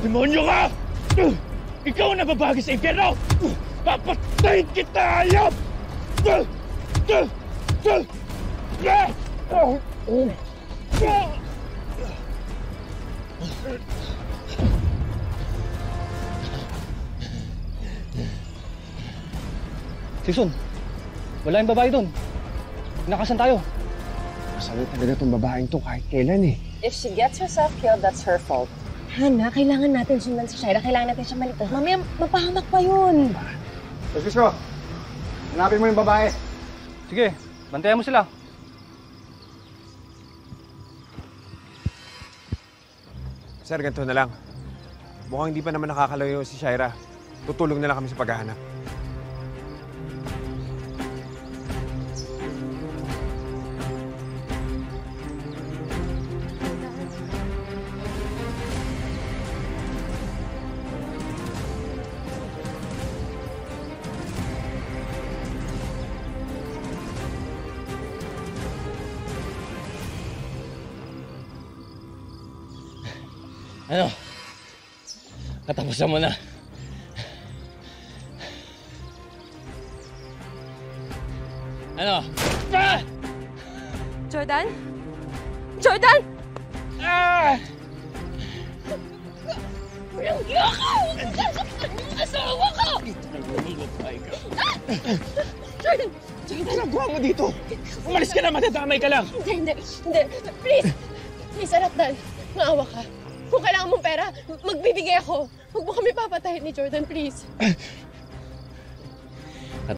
Demonyo ka! Ikaw ang nababagi sa impyerno! Papatayin kita, hayop! Sison, wala yung babae doon. Nakasan tayo. Masalo talaga itong babaeng to kahit kailan eh. If she gets herself killed, that's her fault. Hana, kailangan natin sundan si Shaira. Kailangan natin siya maligtas. Mamaya, mapahamak pa yun. Francisco, hanapin mo yung babae. Sige, bantayan mo sila. Sir, ganito na lang. Mukhang hindi pa naman nakakalayo si Shaira. Tutulong na lang kami sa paghahanap. Ano? Katapusan mo na. Ano? Ah! Jordan? Jordan! Ah! Walang giya ka! Huwag kang sasaktan ng asawa ko! Jordan! Ano ginagawa mo dito? Umalis ka na, matadamay ka lang! Hindi. Please! Please, Arapdan. Maawa ka. Kung kailangan mong pera, magbibigay ako. Huwag mo kami papatayin ni Jordan, please.